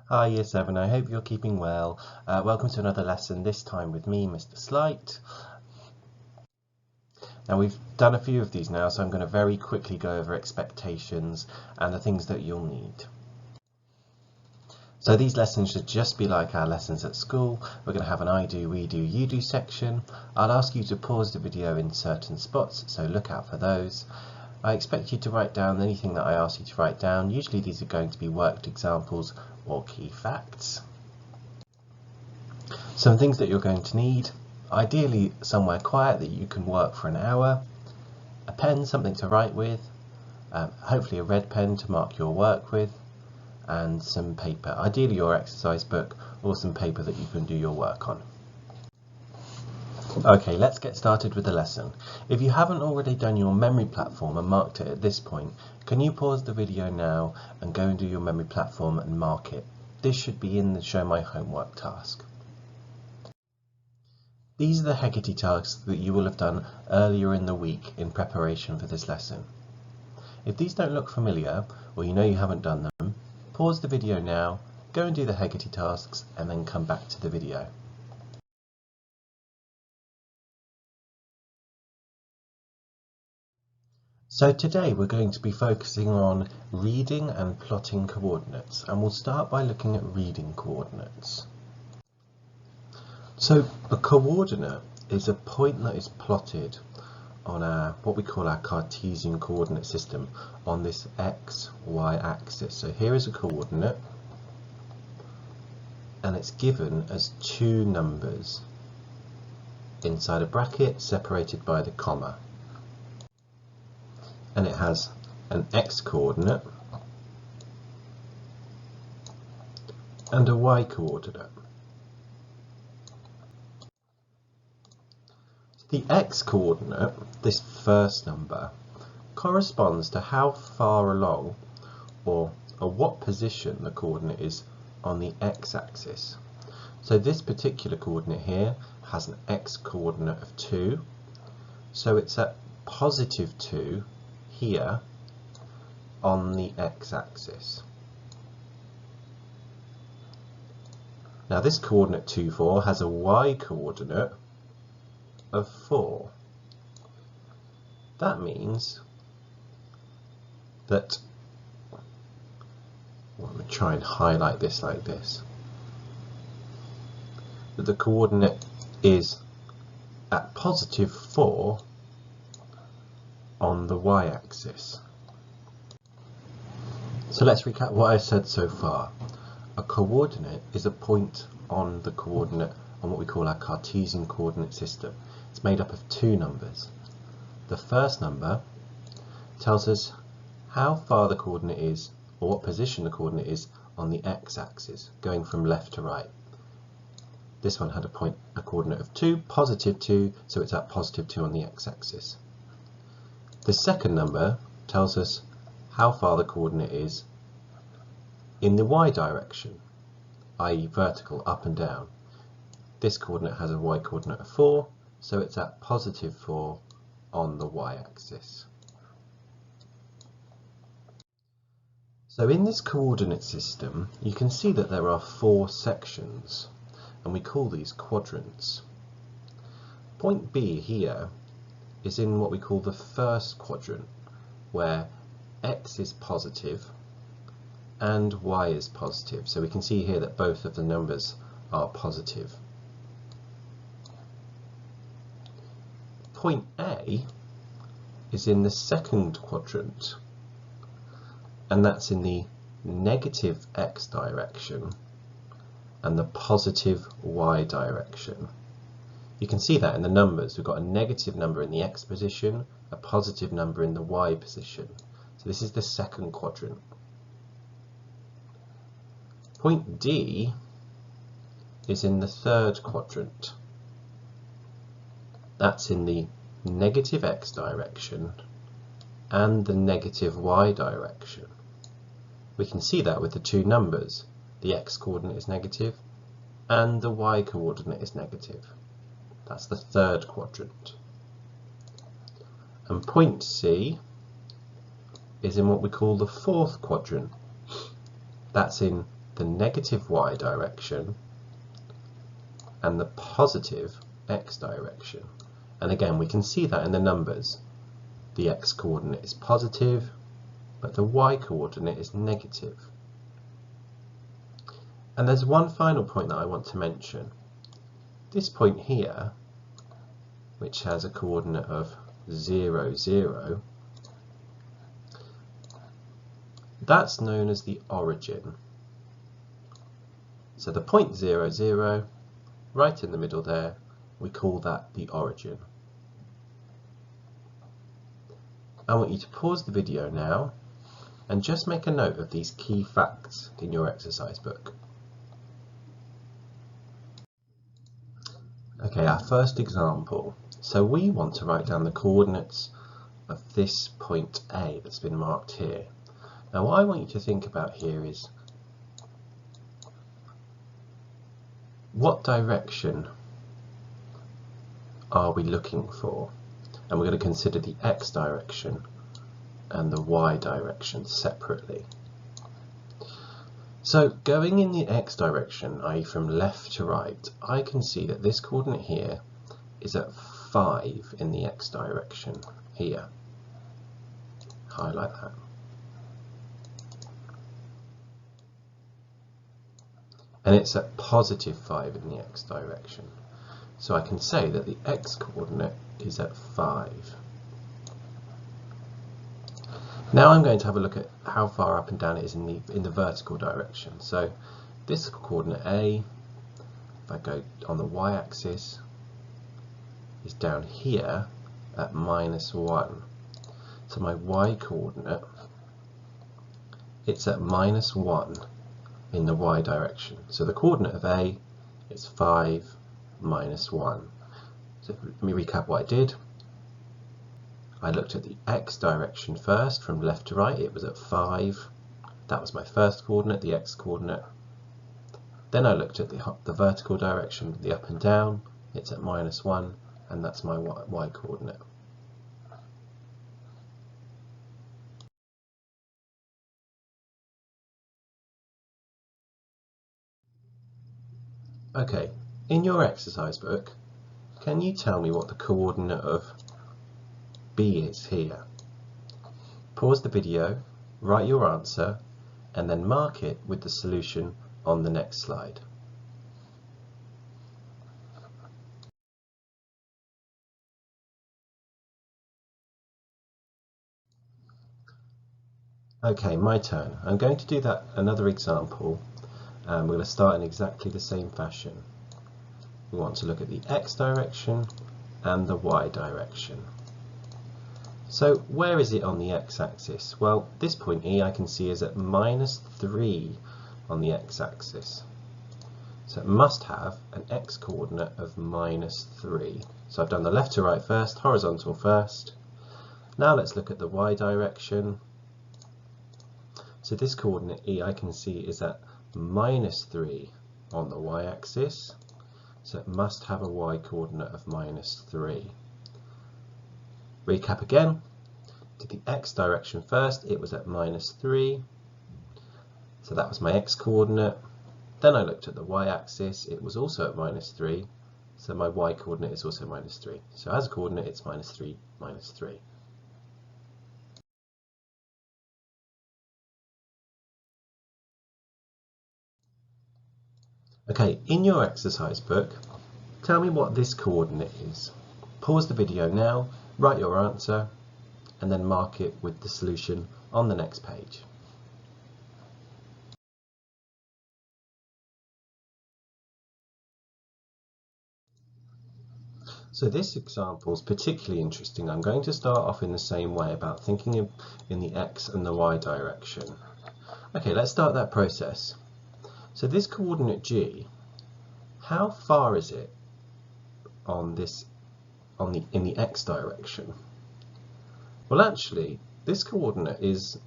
Hi Year 7, I hope you're keeping well. Welcome to another lesson, this time with me, Mr. Slight. Now we've done a few of these now, so I'm going to very quickly go over expectations and the things that you'll need. So these lessons should just be like our lessons at school. We're going to have an I do, we do, you do section. I'll ask you to pause the video in certain spots, so look out for those. I expect you to write down anything that I ask you to write down. Usually these are going to be worked examples or key facts. Some things that you're going to need: ideally somewhere quiet that you can work for an hour, a pen, something to write with, hopefully a red pen to mark your work with, and some paper, ideally your exercise book or some paper that you can do your work on. Okay, let's get started with the lesson. If you haven't already done your memory platform and marked it at this point, can you pause the video now and go and do your memory platform and mark it? This should be in the Show My Homework task. These are the Heggerty tasks that you will have done earlier in the week in preparation for this lesson. If these don't look familiar, or you know you haven't done them, pause the video now, go and do the Heggerty tasks, and then come back to the video. So today we're going to be focusing on reading and plotting coordinates, and we'll start by looking at reading coordinates. So a coordinate is a point that is plotted on what we call our Cartesian coordinate system on this x, y axis. So here is a coordinate and it's given as two numbers inside a bracket separated by the comma. And it has an x coordinate and a y coordinate. The x coordinate, this first number, corresponds to how far along or what position the coordinate is on the x-axis. So this particular coordinate here has an x coordinate of 2, so it's at positive 2 here on the x-axis. Now this coordinate 2, 4 has a y coordinate of 4. That means that, well, I'm going to try and highlight this like this, that the coordinate is at positive 4 on the y-axis. So let's recap what I've said so far. A coordinate is a point on the coordinate on what we call our Cartesian coordinate system. It's made up of two numbers. The first number tells us how far the coordinate is, or what position the coordinate is on the x-axis, going from left to right. This one had a coordinate of 2, positive 2, so it's at positive 2 on the x-axis. The second number tells us how far the coordinate is in the y direction, i.e. vertical, up and down. This coordinate has a y coordinate of 4, so it's at positive 4 on the y-axis. So in this coordinate system, you can see that there are 4 sections, and we call these quadrants. Point B here is in what we call the first quadrant, where x is positive and y is positive. So we can see here that both of the numbers are positive. Point A is in the second quadrant, and that's in the negative x direction and the positive y direction. You can see that in the numbers. We've got a negative number in the x position, a positive number in the y position. So this is the second quadrant. Point D is in the third quadrant. That's in the negative x direction and the negative y direction. We can see that with the two numbers. The x coordinate is negative and the y coordinate is negative. That's the third quadrant. And point C is in what we call the fourth quadrant. That's in the negative y direction and the positive x direction. And again, we can see that in the numbers. The x coordinate is positive, but the y coordinate is negative. And there's one final point that I want to mention. This point here, which has a coordinate of 0, 0, that's known as the origin. So the point 0, 0, right in the middle there, we call that the origin. I want you to pause the video now and just make a note of these key facts in your exercise book. Okay, our first example. So we want to write down the coordinates of this point A that's been marked here. Now what I want you to think about here is what direction are we looking for? And we're going to consider the x direction and the y direction separately. So going in the x direction, i.e. from left to right, I can see that this coordinate here is at 5 in the x direction here. Highlight that. And it's at positive 5 in the x direction. So I can say that the x coordinate is at 5. Now I'm going to have a look at how far up and down it is in the vertical direction. So this coordinate A, if I go on the y-axis, is down here at -1. So my y coordinate, it's at -1 in the y direction. So the coordinate of A is 5 minus 1. So let me recap what I did. I looked at the x direction first, from left to right. It was at 5. That was my first coordinate, the x coordinate. Then I looked at the vertical direction, the up and down. It's at -1, and that's my y coordinate. Okay, in your exercise book, can you tell me what the coordinate of B is here? Pause the video, write your answer, and then mark it with the solution on the next slide. Okay, my turn. I'm going to do that another example. We're going to start in exactly the same fashion. We want to look at the x direction and the y direction. So where is it on the x-axis? Well, this point E I can see is at -3 on the x-axis. So it must have an x-coordinate of -3. So I've done the left to right first, horizontal first. Now let's look at the y direction. So this coordinate E I can see is at -3 on the y-axis. So it must have a y coordinate of -3. Recap again. Did the x direction first, it was at -3. So that was my x coordinate. Then I looked at the y-axis, it was also at -3. So my y coordinate is also -3. So as a coordinate, it's -3, -3. Okay, in your exercise book, tell me what this coordinate is. Pause the video now, write your answer, and then mark it with the solution on the next page. So this example is particularly interesting. I'm going to start off in the same way about thinking in the x and the y direction. Okay, let's start that process. So this coordinate G, how far is it in the x direction? Well, actually, this coordinate is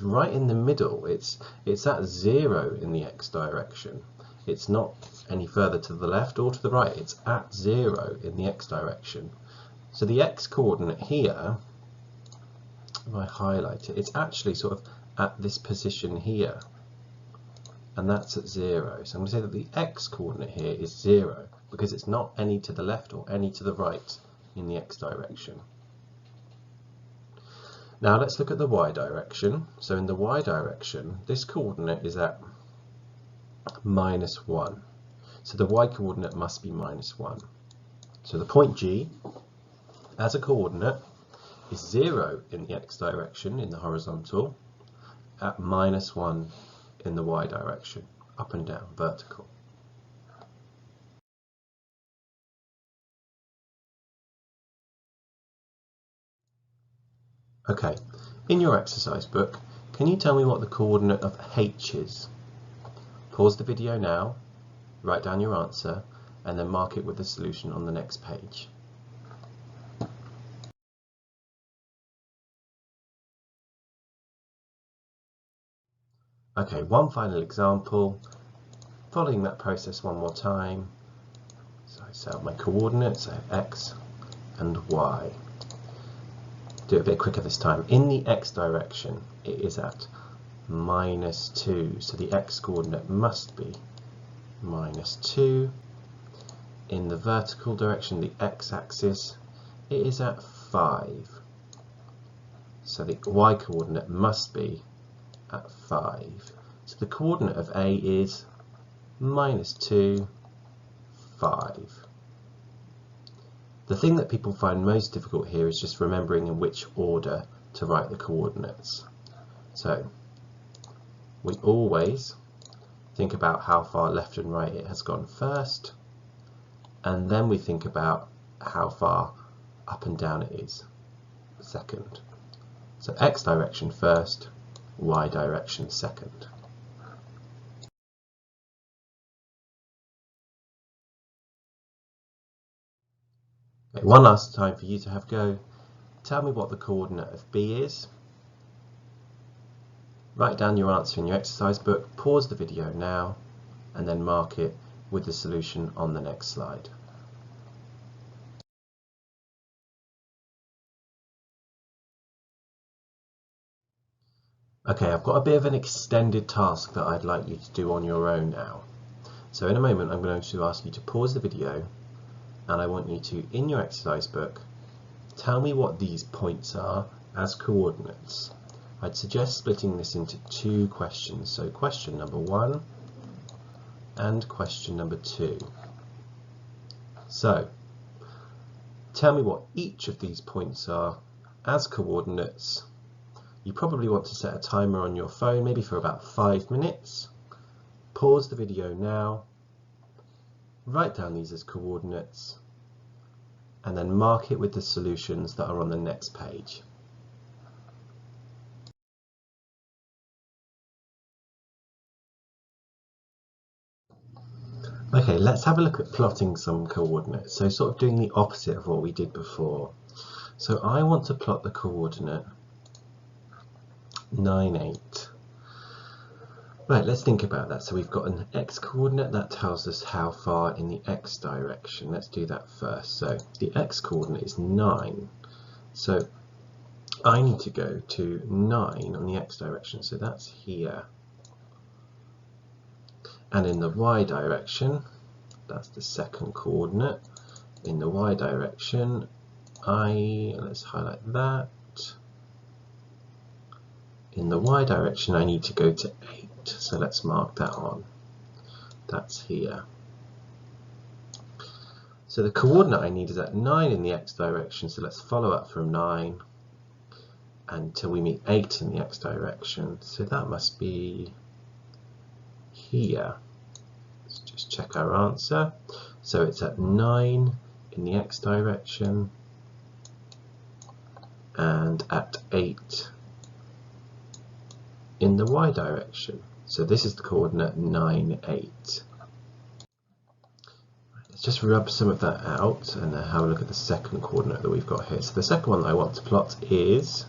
right in the middle. It's at 0 in the x direction. It's not any further to the left or to the right. It's at 0 in the x direction. So the x coordinate here, if I highlight it, it's actually sort of at this position here. and that's at 0. So I'm going to say that the x coordinate here is 0 because it's not any to the left or any to the right in the x direction. Now let's look at the y direction. So in the y direction, this coordinate is at -1. So the y coordinate must be -1. So the point G as a coordinate is 0 in the x direction in the horizontal, at -1 in the y direction, up and down, vertical. Okay, in your exercise book, can you tell me what the coordinate of h is? Pause the video now, write down your answer, and then mark it with the solution on the next page. Okay, one final example, following that process one more time. So I set up my coordinates, so x and y. Do it a bit quicker this time. In the x direction, it is at -2, so the x coordinate must be -2. In the vertical direction, the x-axis, it is at 5. So the y coordinate must be at 5. So the coordinate of A is -2, 5. The thing that people find most difficult here is just remembering in which order to write the coordinates. So we always think about how far left and right it has gone first, and then we think about how far up and down it is second. So x direction first, y direction second. Okay, one last time for you to have a go. Tell me what the coordinate of B is. Write down your answer in your exercise book, pause the video now, and then mark it with the solution on the next slide. Okay, I've got a bit of an extended task that I'd like you to do on your own now. So in a moment I'm going to ask you to pause the video, and I want you to, in your exercise book, tell me what these points are as coordinates. I'd suggest splitting this into 2 questions, so question number 1 and question number 2. So, tell me what each of these points are as coordinates. You probably want to set a timer on your phone, maybe for about 5 minutes. Pause the video now, write down these as coordinates, and then mark it with the solutions that are on the next page. Okay, let's have a look at plotting some coordinates. So sort of doing the opposite of what we did before. So I want to plot the coordinate 9, 8. Right, let's think about that. So we've got an x coordinate that tells us how far in the x direction. Let's do that first. So the x coordinate is 9. So I need to go to 9 on the x direction. So that's here. And in the y direction, that's the second coordinate. In the y direction, let's highlight that. In the y direction, I need to go to 8. So let's mark that on. That's here. So the coordinate I need is at 9 in the x direction. So let's follow up from 9 until we meet 8 in the x direction. So that must be here. Let's just check our answer. So it's at 9 in the x direction and at 8 in the y direction. So this is the coordinate 9, 8. Let's just rub some of that out and then have a look at the second coordinate that we've got here. So the second one that I want to plot is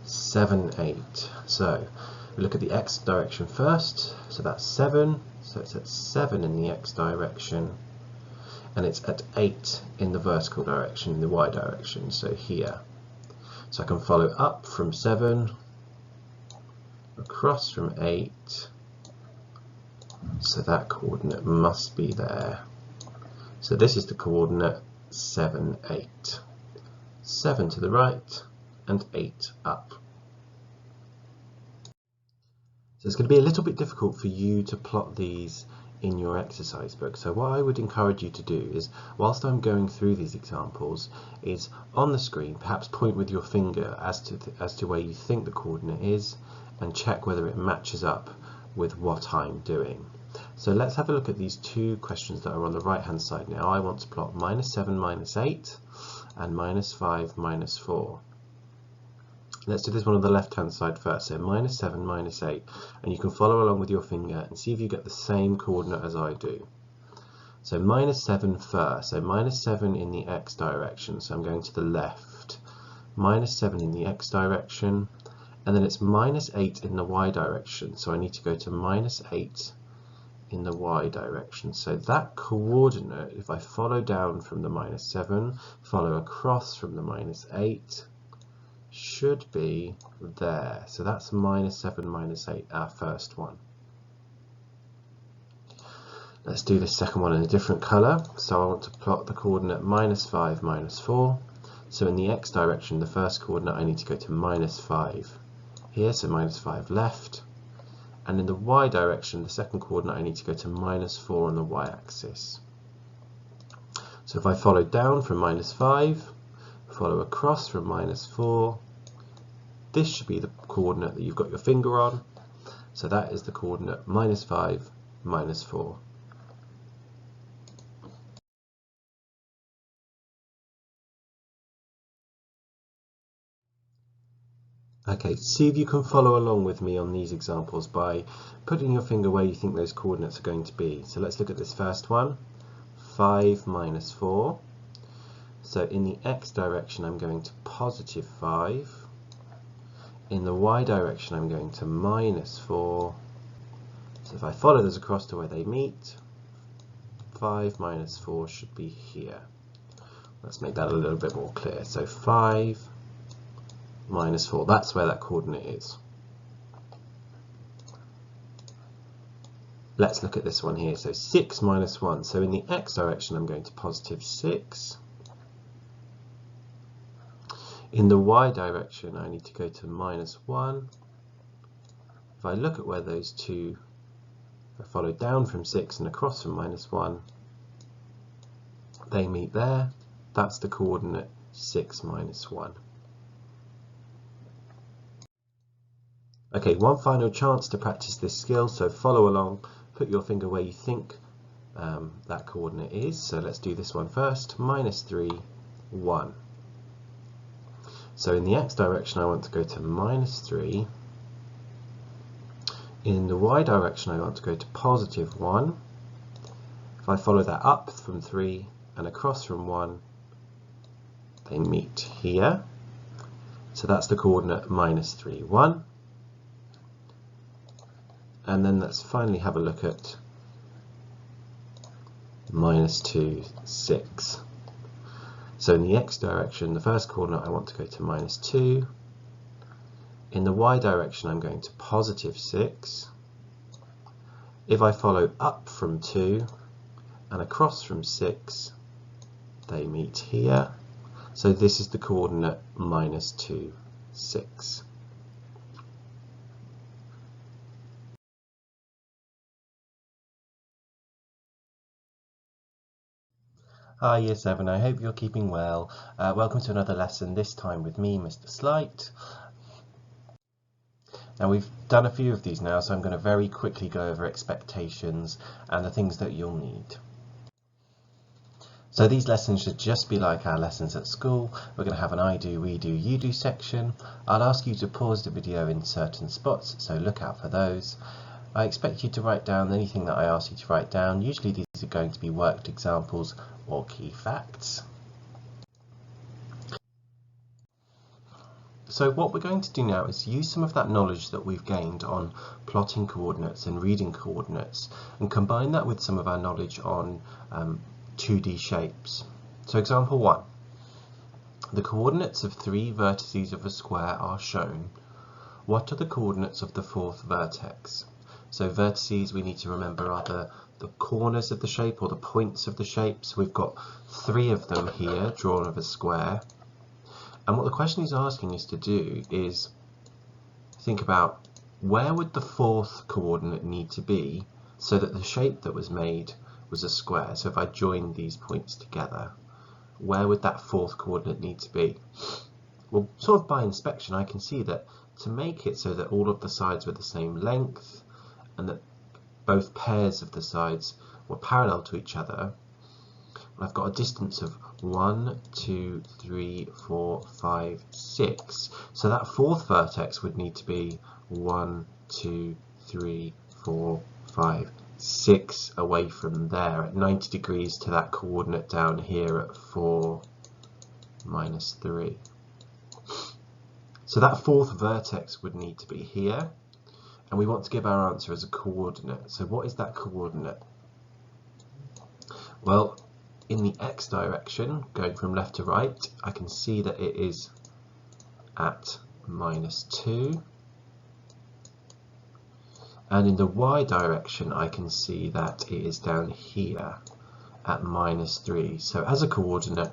7, 8. So we look at the x direction first. So that's 7. So it's at 7 in the x direction. And it's at 8 in the vertical direction, in the y direction. So here. So I can follow up from 7, across from 8, So that coordinate must be there. So this is the coordinate 7, 8. 7 to the right and 8 up. So it's going to be a little bit difficult for you to plot these in your exercise book. So what I would encourage you to do is, whilst I'm going through these examples, is on the screen perhaps point with your finger as to where you think the coordinate is and check whether it matches up with what I'm doing. So let's have a look at these two questions that are on the right hand side now. I want to plot -7, -8 and -5, -4. Let's do this one on the left hand side first. So -7, -8, and you can follow along with your finger and see if you get the same coordinate as I do. So -7 first, so -7 in the x direction, so I'm going to the left, -7 in the x direction, and then it's -8 in the y direction, so I need to go to -8 in the y direction. So that coordinate, if I follow down from the -7, follow across from the -8, should be there. So that's -7, -8, our first one. Let's do the second one in a different colour. So I want to plot the coordinate -5, -4. So in the x direction, the first coordinate, I need to go to -5 here, so -5 left. And in the y direction, the second coordinate, I need to go to -4 on the y-axis. So if I follow down from -5, follow across from -4, this should be the coordinate that you've got your finger on. So that is the coordinate -5, -4. Okay, see if you can follow along with me on these examples by putting your finger where you think those coordinates are going to be. So let's look at this first one, 5 -4. So in the x direction, I'm going to +5. In the y direction, I'm going to -4. So if I follow those across to where they meet, 5 -4 should be here. Let's make that a little bit more clear. So 5 -4, that's where that coordinate is. Let's look at this one here. So 6 -1. So in the x direction, I'm going to +6. In the y direction, I need to go to -1. If I look at where those two, if I follow down from 6 and across from -1, they meet there. That's the coordinate 6 -1. Okay, one final chance to practice this skill, so follow along, put your finger where you think that coordinate is. So let's do this one first, -3, 1. So in the x direction, I want to go to -3. In the y direction, I want to go to +1. If I follow that up from 3 and across from 1, they meet here. So that's the coordinate -3, 1. And then let's finally have a look at -2, 6. So in the x direction, the first coordinate, I want to go to -2. In the y direction, I'm going to +6. If I follow up from 2 and across from 6, they meet here. So this is the coordinate -2, 6. Hi Year 7, I hope you're keeping well. Welcome to another lesson, this time with me, Mr. Slight. Now we've done a few of these now, so I'm going to very quickly go over expectations and the things that you'll need. So these lessons should just be like our lessons at school. We're going to have an I do, we do, you do section. I'll ask you to pause the video in certain spots, so look out for those. I expect you to write down anything that I ask you to write down. Usually these are going to be worked examples or key facts. So what we're going to do now is use some of that knowledge that we've gained on plotting coordinates and reading coordinates and combine that with some of our knowledge on 2D shapes. So example 1. The coordinates of 3 vertices of a square are shown. What are the coordinates of the 4th vertex? So vertices, we need to remember, are the corners of the shape or the points of the shape. So we've got 3 of them here drawn of a square. And what the question is asking us to do is think about where would the 4th coordinate need to be so that the shape that was made was a square. So if I joined these points together, where would that 4th coordinate need to be? Well, sort of by inspection, I can see that to make it so that all of the sides were the same length and that both pairs of the sides were parallel to each other, I've got a distance of 1, 2, 3, 4, 5, 6. So that 4th vertex would need to be 1, 2, 3, 4, 5, 6 away from there at 90 degrees to that coordinate down here at 4, minus 3. So that 4th vertex would need to be here, and we want to give our answer as a coordinate. So what is that coordinate? Well, in the x direction, going from left to right, I can see that it is at minus 2. And in the y direction, I can see that it is down here at minus 3. So as a coordinate,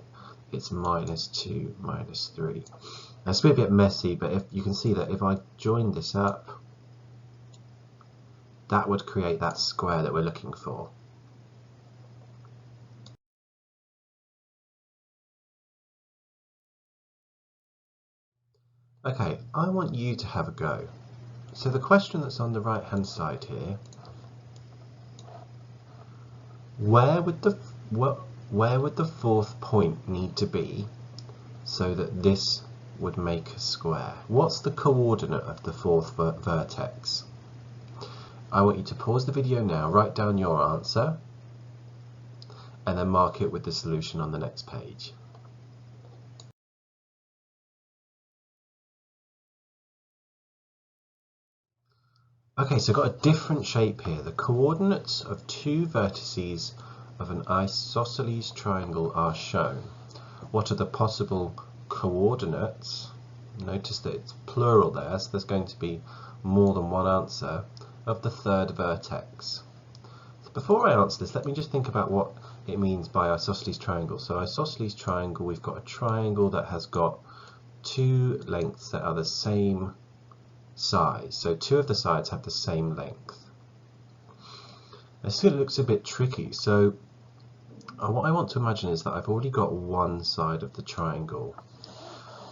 it's minus 2, minus 3. Now, it's a bit messy, but if you can see that if I join this up, that would create that square that we're looking for. Okay, I want you to have a go. So the question that's on the right hand side here, where would the 4th point need to be so that this would make a square? What's the coordinate of the 4th vertex? I want you to pause the video now, write down your answer, and then mark it with the solution on the next page. Okay, so I've got a different shape here. The coordinates of 2 vertices of an isosceles triangle are shown. What are the possible coordinates? Notice that it's plural there, so there's going to be more than one answer of the 3rd vertex. So before I answer this, let me just think about what it means by isosceles triangle. So isosceles triangle, we've got a triangle that has got 2 lengths that are the same size. So 2 of the sides have the same length. I see it looks a bit tricky. So what I want to imagine is that I've already got one side of the triangle.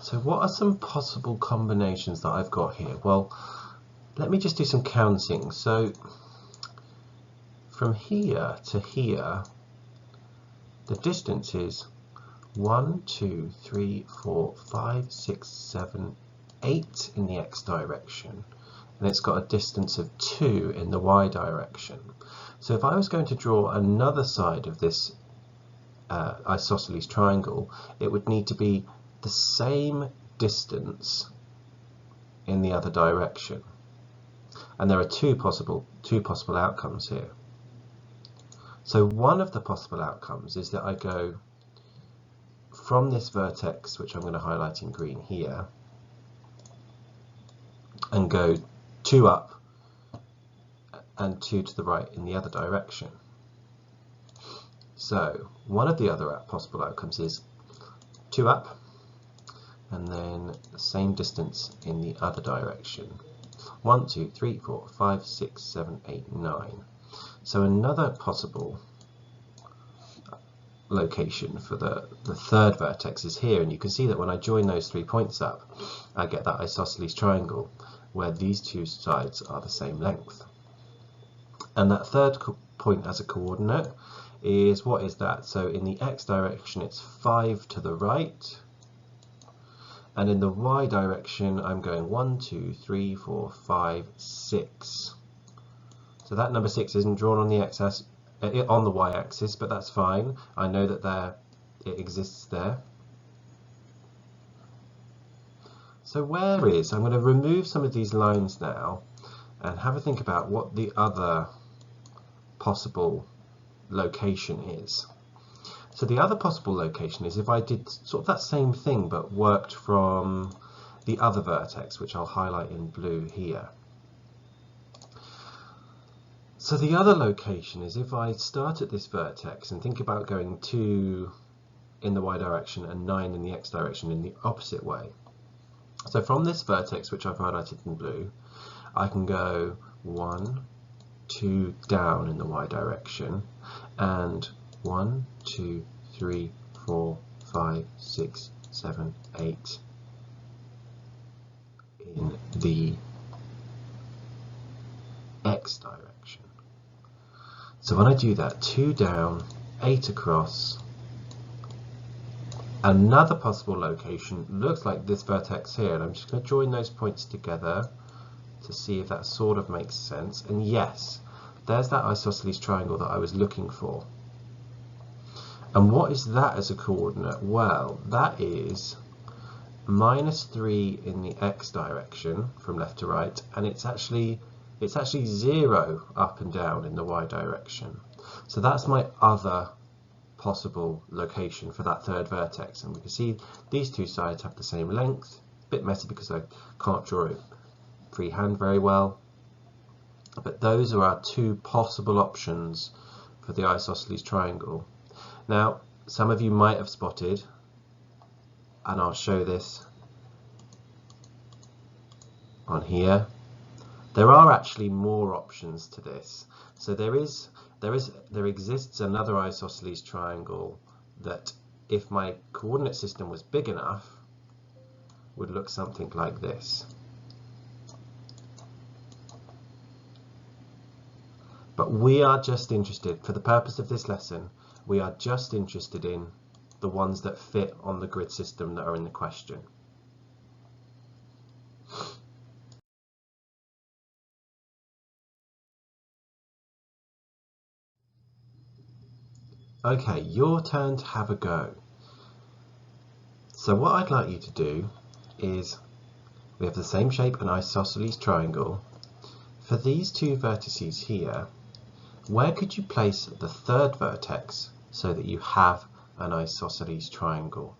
So what are some possible combinations that I've got here? Well, let me just do some counting. So from here to here, the distance is 1, 2, 3, 4, 5, 6, 7, 8 in the x direction, and it's got a distance of 2 in the y direction. So if I was going to draw another side of this isosceles triangle, it would need to be the same distance in the other direction. And there are two possible outcomes here. So one of the possible outcomes is that I go from this vertex, which I'm going to highlight in green here, and go 2 up and 2 to the right in the other direction. So one of the other possible outcomes is 2 up and then the same distance in the other direction. 1, 2, 3, 4, 5, 6, 7, 8, 9. So another possible location for the 3rd vertex is here, and you can see that when I join those 3 points up, I get that isosceles triangle where these 2 sides are the same length. And that 3rd point as a coordinate is, what is that? So in the x direction it's 5 to the right, and in the y direction I'm going 1, 2, 3, 4, 5, 6. So that number 6 isn't drawn on the on the y-axis, but that's fine. I know that it exists there. So I'm going to remove some of these lines now and have a think about what the other possible location is. So the other possible location is if I did sort of that same thing but worked from the other vertex, which I'll highlight in blue here. So the other location is if I start at this vertex and think about going 2 in the y direction and 9 in the x direction in the opposite way. So from this vertex, which I've highlighted in blue, I can go 1, 2 down in the y direction, and 1, 2, 3, 4, 5, 6, 7, 8 in the x direction. So when I do that, 2 down, 8 across, another possible location looks like this vertex here, and I'm just going to join those points together to see if that sort of makes sense. And yes, there's that isosceles triangle that I was looking for. And what is that as a coordinate? Well, that is -3 in the x direction from left to right, and it's actually 0 up and down in the y direction. So that's my other possible location for that third vertex, and we can see these two sides have the same length. A bit messy because I can't draw it freehand very well, but those are our two possible options for the isosceles triangle. Now, some of you might have spotted, and I'll show this on here, there are actually more options to this. So there exists another isosceles triangle that, if my coordinate system was big enough, would look something like this. But we are just interested, for the purpose of this lesson, we are just interested in the ones that fit on the grid system that are in the question. Okay, your turn to have a go. So what I'd like you to do is, we have the same shape, an isosceles triangle. For these two vertices here, where could you place the third vertex so that you have an isosceles triangle?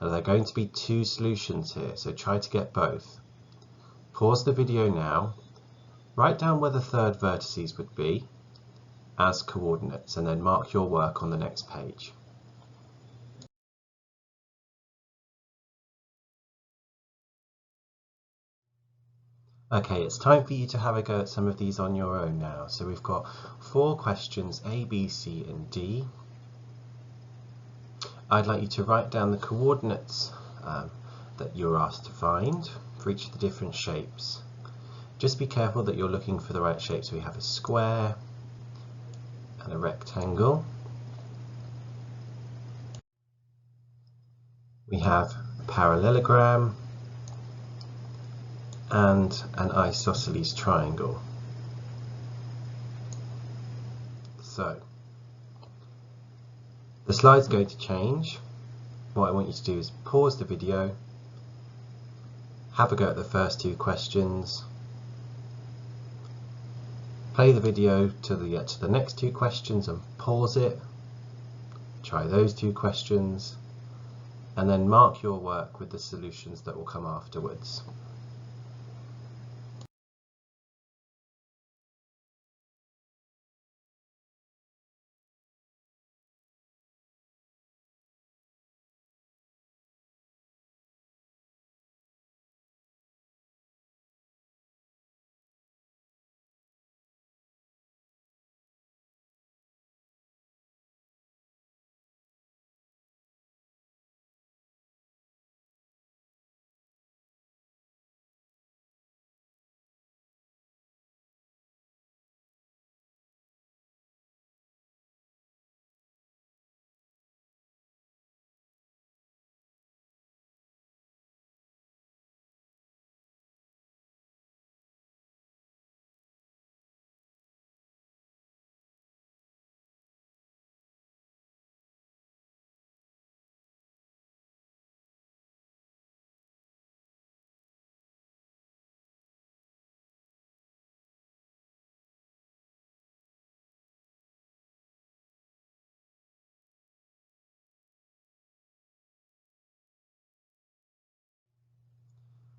Now, there are going to be two solutions here, so try to get both. Pause the video now, write down where the third vertices would be as coordinates, and then mark your work on the next page. Okay, it's time for you to have a go at some of these on your own now. So we've got 4 questions, A, B, C and D. I'd like you to write down the coordinates that you're asked to find for each of the different shapes. Just be careful that you're looking for the right shape. So we have a square and a rectangle. We have a parallelogram and an isosceles triangle. So the slide's going to change. What I want you to do is pause the video, have a go at the first 2 questions, play the video till you get to the next 2 questions and pause it, try those 2 questions, and then mark your work with the solutions that will come afterwards.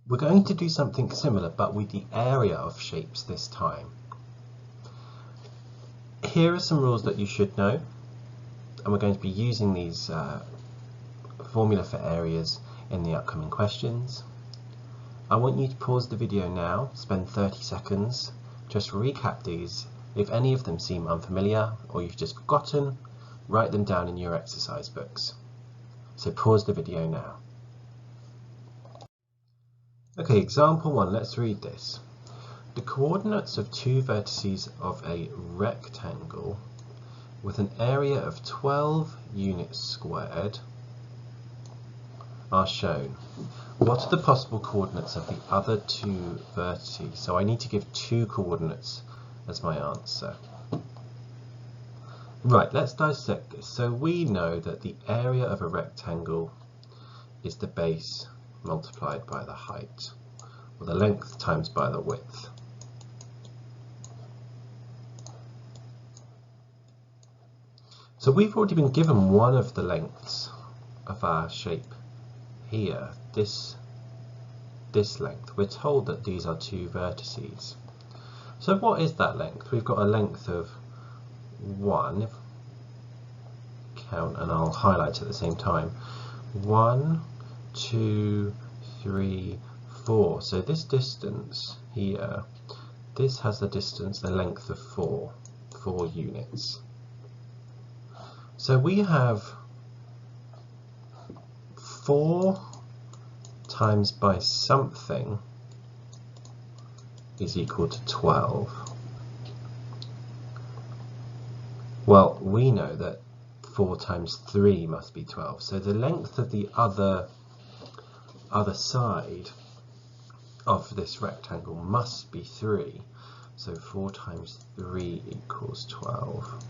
We're going to do something similar, but with the area of shapes this time. Here are some rules that you should know, and we're going to be using these formula for areas in the upcoming questions. I want you to pause the video now, spend 30 seconds, just recap these. If any of them seem unfamiliar or you've just forgotten, write them down in your exercise books. So pause the video now. Okay, example 1, let's read this. The coordinates of two vertices of a rectangle with an area of 12 units squared are shown. What are the possible coordinates of the other two vertices? So I need to give two coordinates as my answer. Right, let's dissect this. So we know that the area of a rectangle is the base multiplied by the height, or the length times by the width. So we've already been given one of the lengths of our shape here, this length. We're told that these are two vertices. So what is that length? We've got a length of 1, count, and I'll highlight at the same time. 1, 2, 3, 4. So this distance here, this has the length of 4 units. So we have 4 times by something is equal to 12. Well, we know that 4 times 3 must be 12. So the length of the other side of this rectangle must be 3. So 4 times 3 equals 12.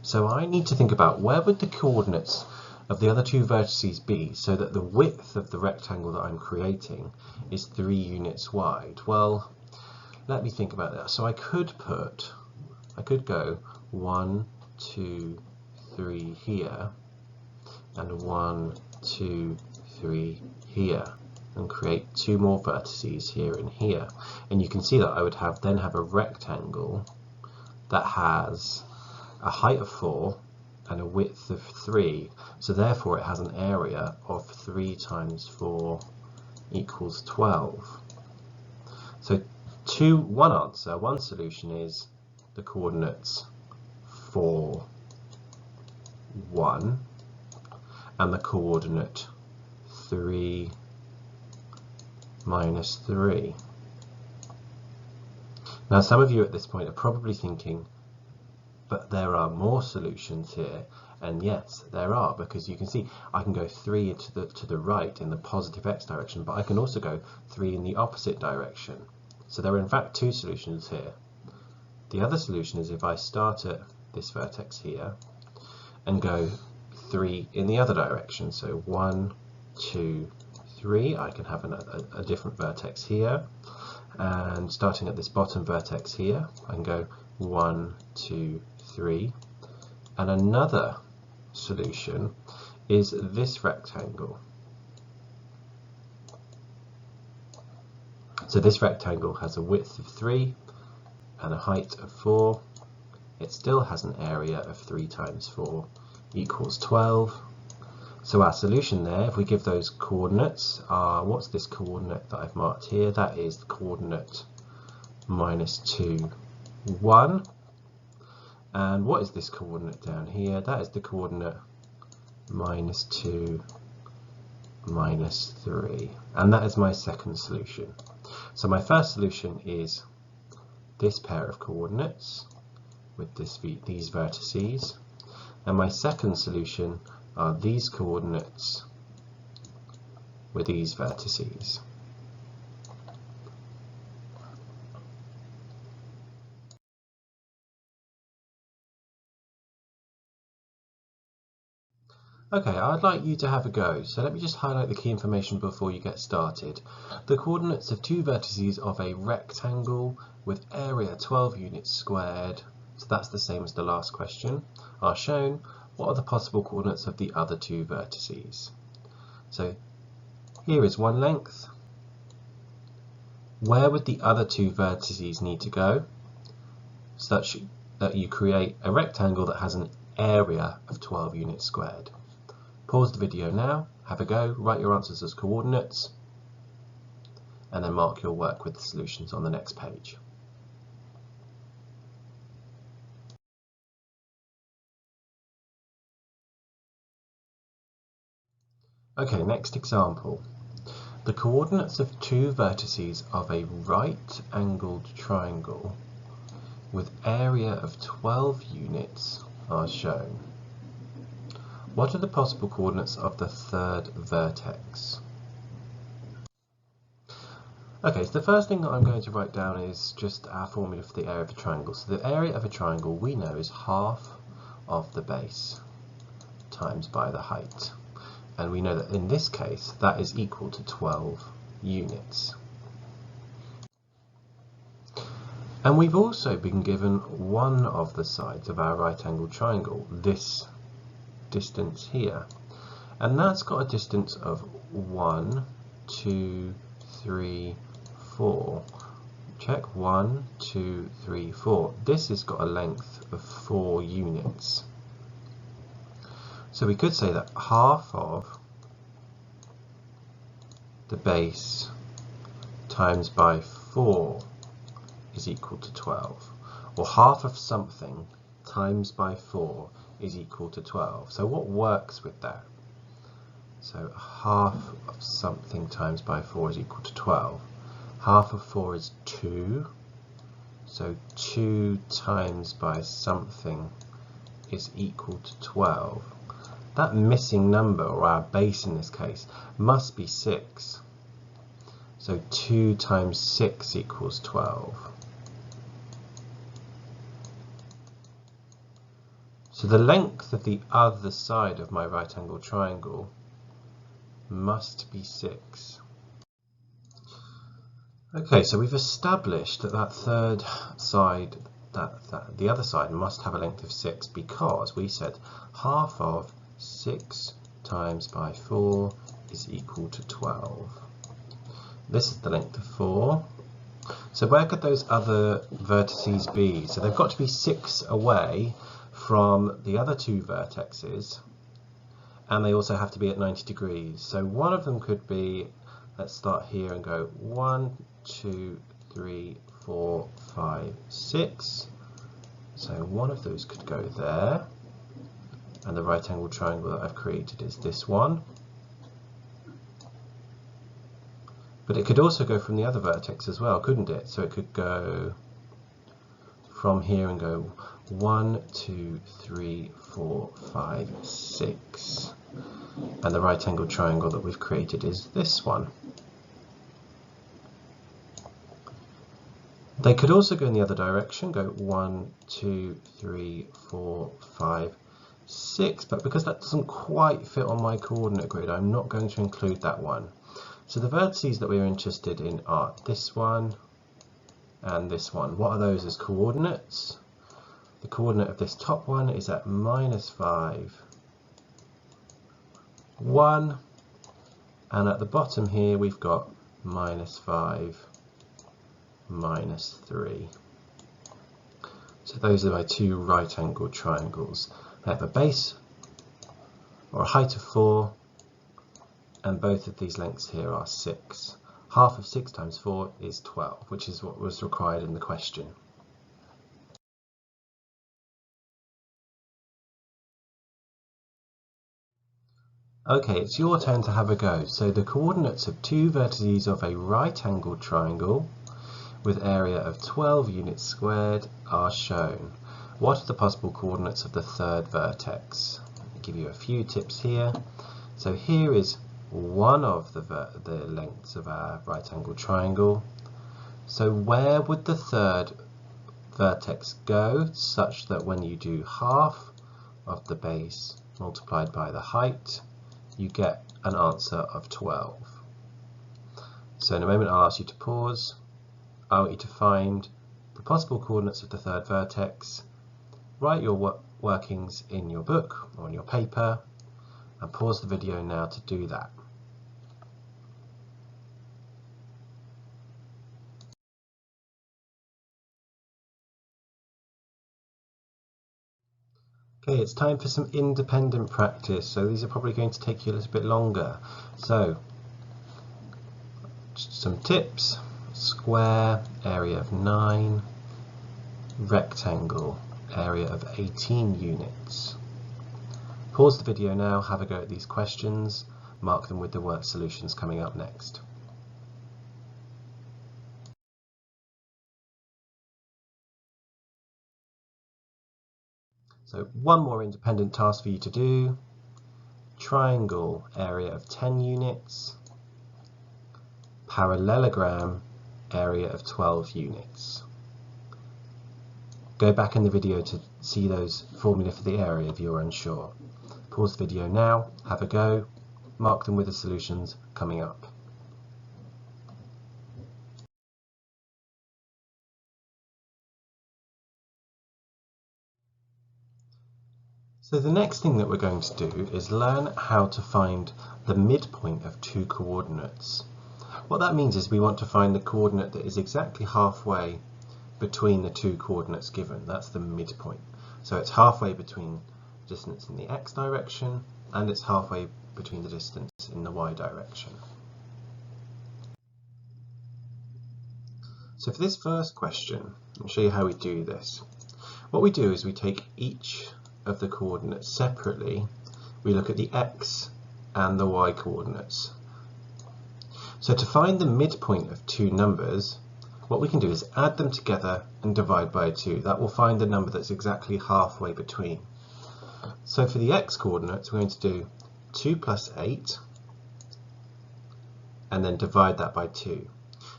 So I need to think about where would the coordinates of the other two vertices be so that the width of the rectangle that I'm creating is 3 units wide. Well, let me think about that. So I could go 1, 2, 3 here, and 1, 2, 3 here, and create 2 more vertices here and here. And you can see that I would then have a rectangle that has a height of 4 and a width of 3, so therefore it has an area of 3 times 4 equals 12. So one solution is the coordinates 4, 1, and the coordinate 3, minus 3. Now some of you at this point are probably thinking, but there are more solutions here, and yes, there are, because you can see I can go 3 to the right in the positive x direction, but I can also go 3 in the opposite direction. So there are in fact 2 solutions here. The other solution is if I start at this vertex here and go 3 in the other direction. So 1, 2, 3, I can have a different vertex here, and starting at this bottom vertex here, I can go 1, 2, 3, and another solution is this rectangle. So this rectangle has a width of 3 and a height of 4. It still has an area of 3 times 4 equals 12. So our solution there, if we give those coordinates, what's this coordinate that I've marked here? That is the coordinate minus 2, 1. And what is this coordinate down here? That is the coordinate minus 2, minus 3. And that is my second solution. So my first solution is this pair of coordinates with these vertices. And my second solution are these coordinates with these vertices. Okay, I'd like you to have a go, so let me just highlight the key information before you get started. The coordinates of two vertices of a rectangle with area 12 units squared, so that's the same as the last question, are shown. What are the possible coordinates of the other two vertices? So here is one length. Where would the other two vertices need to go? So that that you create a rectangle that has an area of 12 units squared. Pause the video now, have a go, write your answers as coordinates, and then mark your work with the solutions on the next page. Okay, next example. The coordinates of two vertices of a right-angled triangle with area of 12 units are shown. What are the possible coordinates of the third vertex? Okay, so the first thing that I'm going to write down is just our formula for the area of a triangle. So the area of a triangle we know is half of the base times by the height. And we know that in this case that is equal to 12 units. And we've also been given one of the sides of our right angled triangle, this distance here. And that's got a distance of 1, 2, 3, 4. Check 1, 2, 3, 4. This has got a length of 4 units. So we could say that half of the base times by 4 is equal to 12. Or half of something times by 4 is equal to 12. So what works with that? So half of something times by 4 is equal to 12. Half of 4 is 2. So 2 times by something is equal to 12. That missing number, or our base in this case, must be 6. So 2 times 6 equals 12. So the length of the other side of my right angled triangle must be 6. Okay, so we've established that that third side, the other side must have a length of 6 because we said half of 6 times by 4 is equal to 12. This is the length of 4. So where could those other vertices be? So they've got to be 6 away from the other two vertexes, and they also have to be at 90 degrees. So one of them could be, let's start here and go 1, 2, 3, 4, 5, 6. So one of those could go there, and the right angled triangle that I've created is this one. But it could also go from the other vertex as well, couldn't it? So it could go from here and go 1, 2, 3, 4, 5, 6. And the right angled triangle that we've created is this one. They could also go in the other direction, go 1, 2, 3, 4, 5, 6, but because that doesn't quite fit on my coordinate grid, I'm not going to include that one. So the vertices that we're interested in are this one and this one. What are those as coordinates? The coordinate of this top one is at -5, 1, and at the bottom here we've got -5, -3. So those are my two right angled triangles. They have a base or a height of 4, and both of these lengths here are 6. Half of 6 times 4 is 12, which is what was required in the question. Okay, it's your turn to have a go. So the coordinates of two vertices of a right-angled triangle with area of 12 units squared are shown. What are the possible coordinates of the third vertex? I'll give you a few tips here. So here is one of the lengths of our right-angled triangle. So where would the third vertex go such that when you do half of the base multiplied by the height, you get an answer of 12. So in a moment I'll ask you to pause. I want you to find the possible coordinates of the third vertex, write your workings in your book or on your paper, and pause the video now to do that. Okay, it's time for some independent practice, so these are probably going to take you a little bit longer. So, just some tips: square, area of 9, rectangle, area of 18 units. Pause the video now, have a go at these questions, mark them with the work solutions coming up next. So one more independent task for you to do. Triangle, area of 10 units. Parallelogram, area of 12 units. Go back in the video to see those formula for the area if you're unsure. Pause the video now, have a go, mark them with the solutions coming up. So the next thing that we're going to do is learn how to find the midpoint of two coordinates. What that means is we want to find the coordinate that is exactly halfway between the two coordinates given. That's the midpoint. So it's halfway between the distance in the x direction and it's halfway between the distance in the y direction. So for this first question, I'll show you how we do this. What we do is we take each of the coordinates separately. We look at the x and the y coordinates. So to find the midpoint of two numbers, what we can do is add them together and divide by 2. That will find the number that's exactly halfway between. So for the x coordinates, we're going to do 2 plus 8 and then divide that by 2.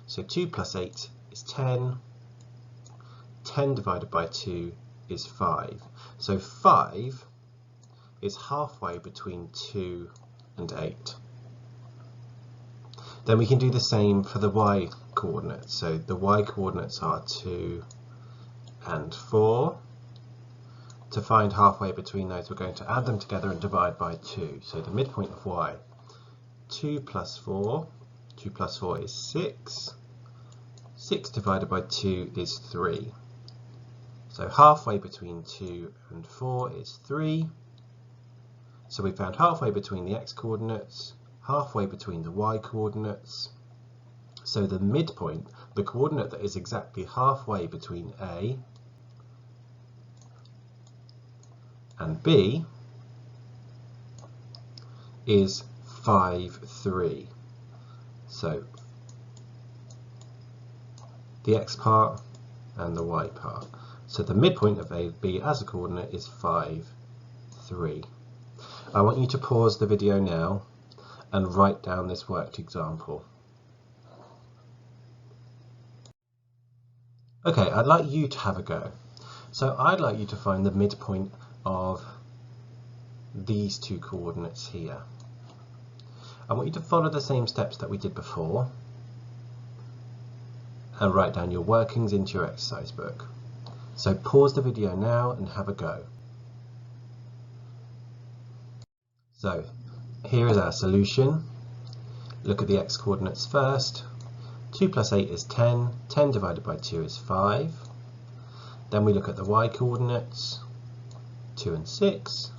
So 2 plus 8 is 10. 10 divided by 2 is 5. So 5 is halfway between 2 and 8. Then we can do the same for the y coordinates. So the y coordinates are 2 and 4. To find halfway between those, we're going to add them together and divide by 2. So the midpoint of y, 2 plus 4. 2 plus 4 is 6. 6 divided by 2 is 3. So halfway between 2 and 4 is 3. So we found halfway between the x coordinates, halfway between the y coordinates. So the midpoint, the coordinate that is exactly halfway between A and B, is 5, 3. So the x part and the y part. So the midpoint of AB as a coordinate is 5, 3. I want you to pause the video now and write down this worked example. Okay, I'd like you to have a go. So I'd like you to find the midpoint of these two coordinates here. I want you to follow the same steps that we did before and write down your workings into your exercise book. So pause the video now and have a go. So here is our solution. Look at the x coordinates first. 2 plus 8 is 10. 10 divided by 2 is 5. Then we look at the y coordinates. 2 and 6.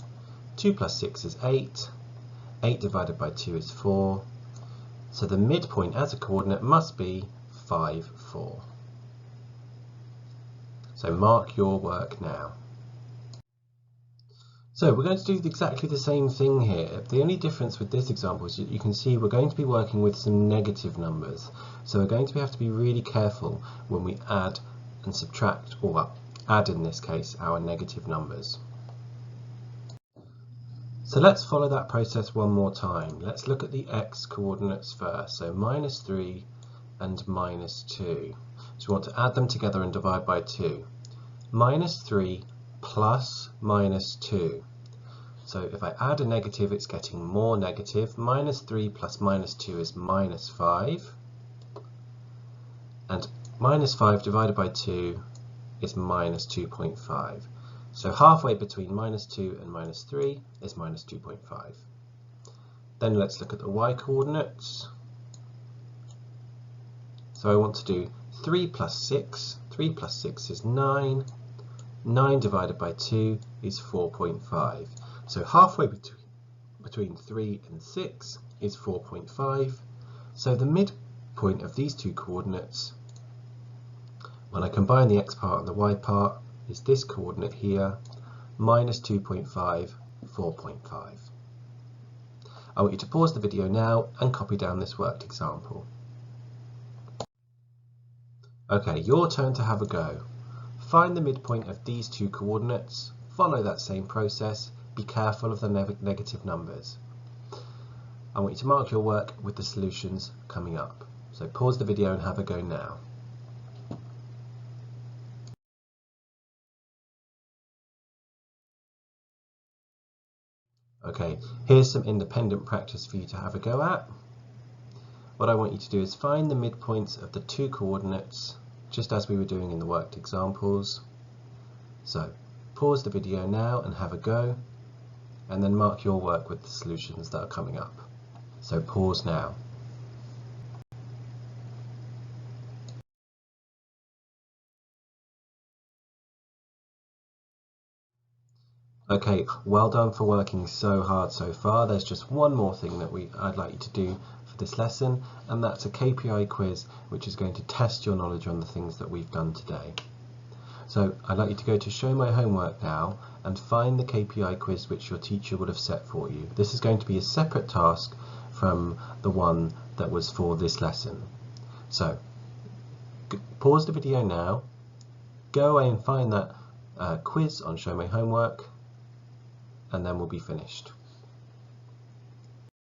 2 plus 6 is 8. 8 divided by 2 is 4. So the midpoint as a coordinate must be 5, 4. So mark your work now. So we're going to do exactly the same thing here. The only difference with this example is that you can see we're going to be working with some negative numbers. So we're going to have to be really careful when we add and subtract, or add in this case, our negative numbers. So let's follow that process one more time. Let's look at the x coordinates first. So minus 3 and minus 2. So we want to add them together and divide by 2. Minus 3 plus minus 2. So if I add a negative, it's getting more negative. Minus 3 plus minus 2 is minus 5. And minus 5 divided by 2 is minus 2.5. So halfway between minus 2 and minus 3 is minus 2.5. Then let's look at the y coordinates. So I want to do 3 plus 6. 3 plus 6 is 9. 9 divided by 2 is 4.5. So halfway between 3 and 6 is 4.5. So the midpoint of these two coordinates, when I combine the x part and the y part, is this coordinate here, minus 2.5, 4.5. I want you to pause the video now and copy down this worked example. Okay, your turn to have a go. Find the midpoint of these two coordinates, follow that same process, be careful of the negative numbers. I want you to mark your work with the solutions coming up. So pause the video and have a go now. Okay, here's some independent practice for you to have a go at. What I want you to do is find the midpoints of the two coordinates, just as we were doing in the worked examples. So pause the video now and have a go, and then mark your work with the solutions that are coming up. So pause now. Okay, well done for working so hard so far. There's just one more thing that I'd like you to do for this lesson, and that's a KPI quiz which is going to test your knowledge on the things that we've done today. So I'd like you to go to Show My Homework now and find the KPI quiz which your teacher would have set for you. This is going to be a separate task from the one that was for this lesson. So pause the video now, go away and find that quiz on Show My Homework, and then we'll be finished.